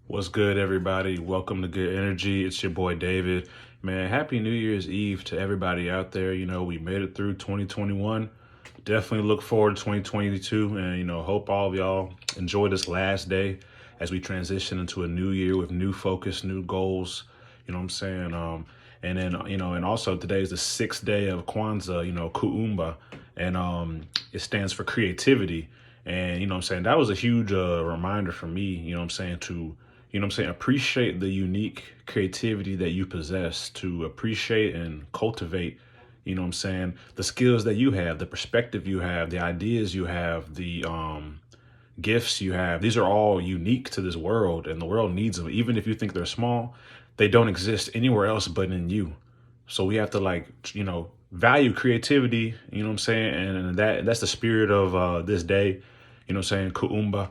What's good, everybody? Welcome to Good Energy. It's your boy David. Man, happy New Year's Eve to everybody out there. We made it through 2021. Definitely look forward to 2022 and, hope all of y'all enjoy this last day as we transition into a new year with new focus, new goals. You know what I'm saying? And also today is the sixth day of Kwanzaa, Kuumba, and it stands for creativity. And, that was a huge reminder for me, appreciate the unique creativity that you possess, to appreciate and cultivate, the skills that you have, the perspective you have, the ideas you have, the gifts you have. These are all unique to this world, and the world needs them. Even if you think they're small, they don't exist anywhere else but in you. So we have to value creativity, and that's the spirit of this day, Kuumba,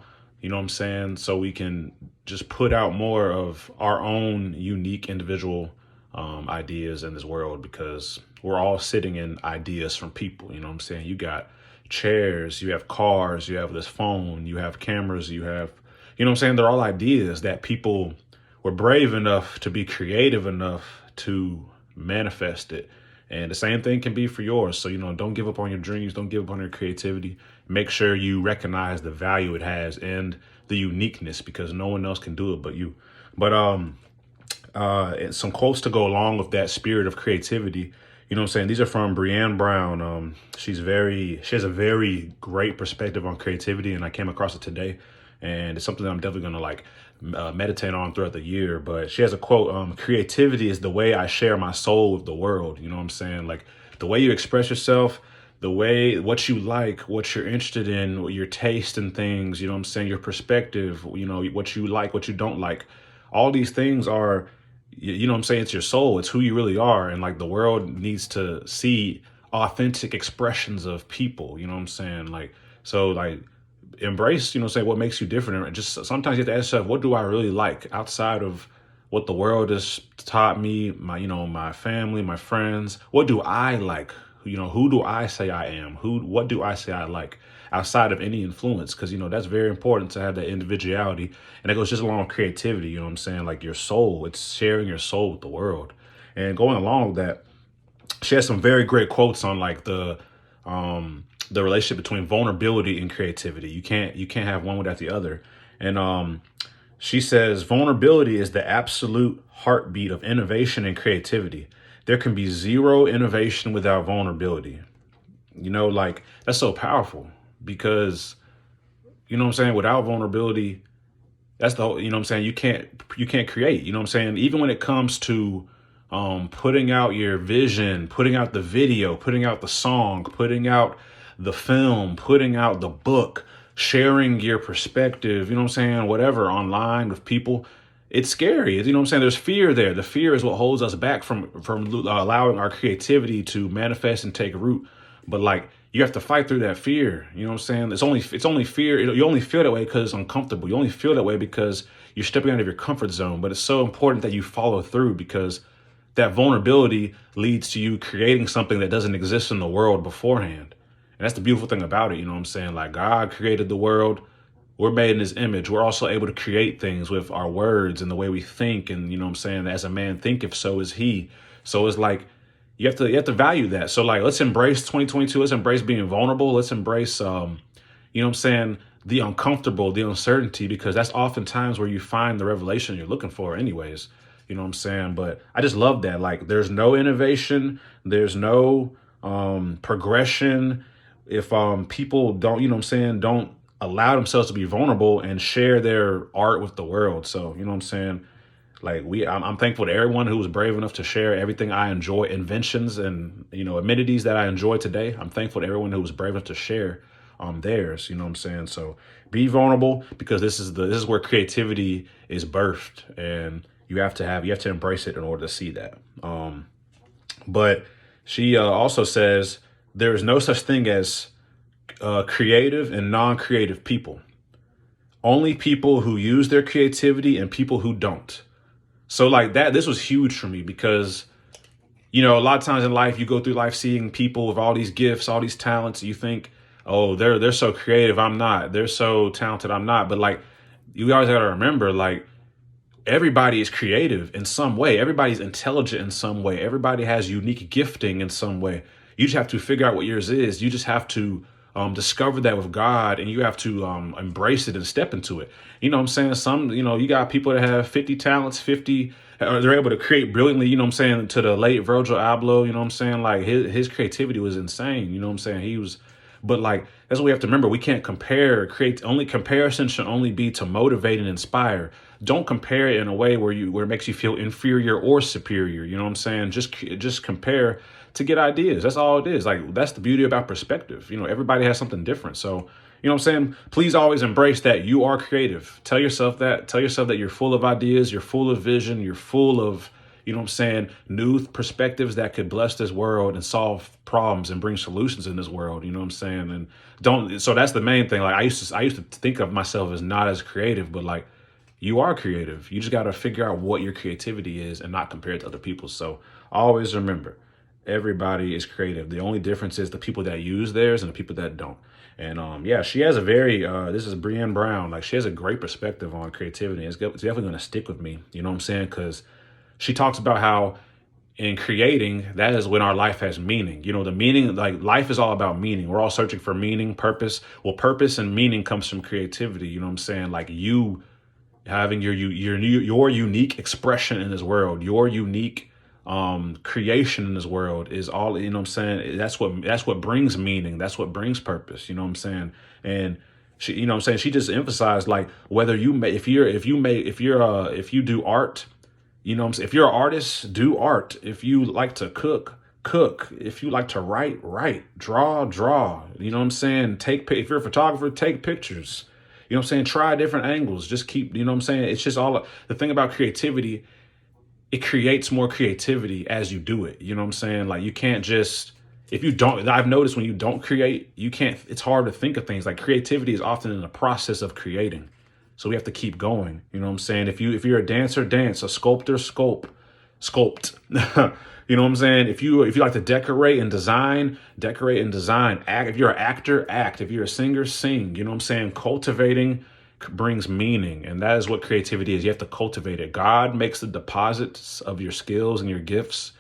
so we can just put out more of our own unique individual ideas in this world, because we're all sitting in ideas from people. You got chairs, you have cars, you have this phone, you have cameras, you have, they're all ideas that people were brave enough to be creative enough to manifest it. And the same thing can be for yours. So, don't give up on your dreams. Don't give up on your creativity. Make sure you recognize the value it has and the uniqueness, because no one else can do it but you. But and some quotes to go along with that spirit of creativity. These are from Brene Brown. She has a very great perspective on creativity, and I came across it today. And it's something that I'm definitely going to meditate on throughout the year. But she has a quote: creativity is the way I share my soul with the world. Like the way you express yourself, what you like, what you're interested in, your taste in things, your perspective, what you like, what you don't like. All these things are, it's your soul. It's who you really are. And like the world needs to see authentic expressions of people, embrace, what makes you different. And just sometimes you have to ask yourself, what do I really like outside of what the world has taught me, my family, my friends? What do I like? Who do I say I am? What do I say I like outside of any influence? Because, that's very important to have that individuality. And that goes just along with creativity, like your soul, it's sharing your soul with the world. And going along with that, she has some very great quotes on like the relationship between vulnerability and creativity. You can't have one without the other. And she says, vulnerability is the absolute heartbeat of innovation and creativity. There can be zero innovation without vulnerability. That's so powerful, because, without vulnerability, that's the whole, you can't create, even when it comes to putting out your vision, putting out the video, putting out the song, putting out the film, putting out the book, sharing your perspective, whatever online with people. It's scary. There's fear there. The fear is what holds us back from allowing our creativity to manifest and take root. But you have to fight through that fear. It's only fear. You only feel that way because it's uncomfortable. You only feel that way because you're stepping out of your comfort zone. But it's so important that you follow through, because that vulnerability leads to you creating something that doesn't exist in the world beforehand. And that's the beautiful thing about it. Like God created the world. We're made in his image. We're also able to create things with our words and the way we think. And, as a man thinketh, so is he. So it's like, you have to value that. So let's embrace 2022. Let's embrace being vulnerable. Let's embrace, the uncomfortable, the uncertainty, because that's oftentimes where you find the revelation you're looking for anyways. But I just love that. There's no innovation. There's no progression if people don't, don't allow themselves to be vulnerable and share their art with the world. So, I'm thankful to everyone who was brave enough to share everything I enjoy, inventions and, amenities that I enjoy today. I'm thankful to everyone who was brave enough to share theirs. So be vulnerable, because this is where creativity is birthed, and you have to embrace it in order to see that. But she also says there is no such thing as creative and non-creative people. Only people who use their creativity and people who don't. So this was huge for me, because, a lot of times in life, you go through life seeing people with all these gifts, all these talents. You think, oh, they're so creative, I'm not. They're so talented, I'm not. But you always got to remember, everybody is creative in some way. Everybody's intelligent in some way. Everybody has unique gifting in some way. You just have to figure out what yours is. You just have to discover that with God, and you have to embrace it and step into it. You know what I'm saying? You got people that have 50 talents, 50, or they're able to create brilliantly, you know what I'm saying, to the late Virgil Abloh, you know what I'm saying? Like his creativity was insane, you know what I'm saying? But like, that's what we have to remember. We can't comparison should only be to motivate and inspire. Don't compare it in a way where it makes you feel inferior or superior. You know what I'm saying? Just compare to get ideas. That's all it is. Like, that's the beauty about perspective. Everybody has something different. So, you know what I'm saying? Please always embrace that you are creative. Tell yourself that. Tell yourself that you're full of ideas, you're full of vision, you're full of, you know what I'm saying, new perspectives that could bless this world and solve problems and bring solutions in this world. You know what I'm saying? So that's the main thing. Like, I used to think of myself as not as creative, but like, you are creative. You just got to figure out what your creativity is and not compare it to other people. So always remember, everybody is creative. The only difference is the people that use theirs and the people that don't. And yeah, she has a very, this is Brene Brown. Like, she has a great perspective on creativity. It's definitely going to stick with me. You know what I'm saying? Because she talks about how in creating, that is when our life has meaning. The meaning, like, life is all about meaning. We're all searching for meaning, purpose. Well, purpose and meaning comes from creativity. You know what I'm saying? Like, you having your unique expression in this world, your unique creation in this world is all, you know what I'm saying? That's what brings meaning. That's what brings purpose. You know what I'm saying? And she, you know what I'm saying? She just emphasized, like, whether if you do art, you know what I'm saying? If you're an artist, do art. If you like to cook. If you like to write, draw. You know what I'm saying? If you're a photographer, take pictures. You know what I'm saying? Try different angles. Just keep, you know what I'm saying? It's just all the thing about creativity. It creates more creativity as you do it. You know what I'm saying? Like, you can't just, if you don't, I've noticed when you don't create, it's hard to think of things. Like, creativity is often in the process of creating. So we have to keep going. You know what I'm saying? If you're a dancer, dance. A sculptor, sculpt. You know what I'm saying? If you like to decorate and design. Act. If you're an actor, act. If you're a singer, sing. You know what I'm saying? Cultivating brings meaning, and that is what creativity is. You have to cultivate it. God makes the deposits of your skills and your gifts.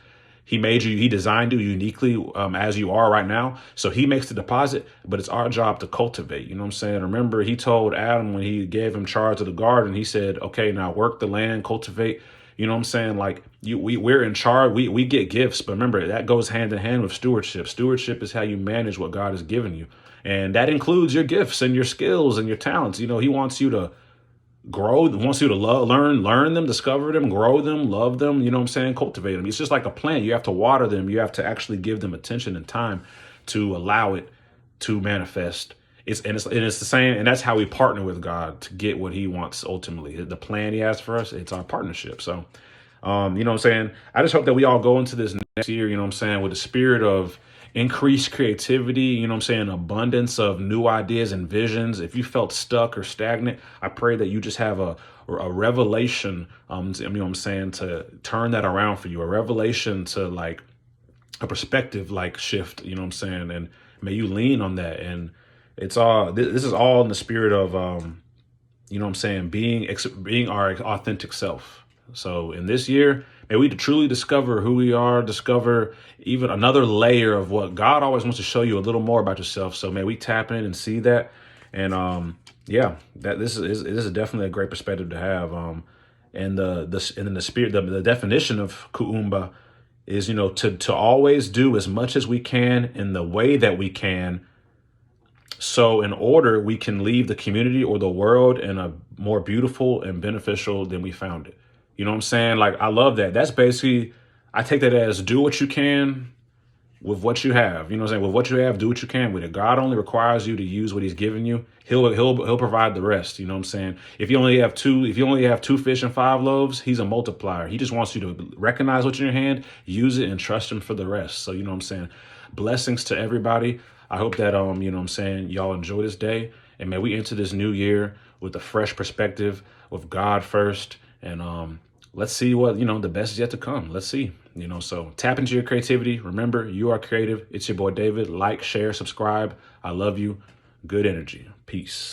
He designed you uniquely as you are right now. So he makes the deposit, but it's our job to cultivate. You know what I'm saying? Remember, he told Adam when he gave him charge of the garden, he said, okay, now work the land, cultivate. You know what I'm saying? Like, we're in charge. We get gifts, but remember, that goes hand in hand with stewardship. Stewardship is how you manage what God has given you. And that includes your gifts and your skills and your talents. He wants you to grow, wants you to learn them, discover them, grow them, love them, you know what I'm saying, cultivate them. It's just like a plant. You have to water them. You have to actually give them attention and time to allow it to manifest. It's the same, and that's how we partner with God to get what he wants ultimately. The plan he has for us, it's our partnership. So, you know what I'm saying? I just hope that we all go into this next year, you know what I'm saying, with the spirit of increased creativity, you know what I'm saying, abundance of new ideas and visions. If you felt stuck or stagnant, I pray that you just have a revelation, you know what I'm saying, to turn that around for you, a revelation to, like, a perspective, like, shift, you know what I'm saying, and may you lean on that. And this is all in the spirit of, you know what I'm saying, being our authentic self. So in this year, may we truly discover who we are, discover even another layer of what God always wants to show you a little more about yourself. So may we tap in and see that. And yeah, that this is definitely a great perspective to have. And then the spirit, the definition of kuumba is, to always do as much as we can in the way that we can. So in order, we can leave the community or the world in a more beautiful and beneficial than we found it. You know what I'm saying? Like, I love that. That's basically, I take that as do what you can with what you have. You know what I'm saying? With what you have, do what you can with it. God only requires you to use what he's given you. He'll provide the rest. You know what I'm saying? If you only have two fish and 5 loaves, he's a multiplier. He just wants you to recognize what's in your hand, use it, and trust him for the rest. So, you know what I'm saying? Blessings to everybody. I hope that, you know what I'm saying, y'all enjoy this day. And may we enter this new year with a fresh perspective, with God first. And let's see what, the best is yet to come. Let's see, so tap into your creativity. Remember, you are creative. It's your boy, David. Like, share, subscribe. I love you. Good energy. Peace.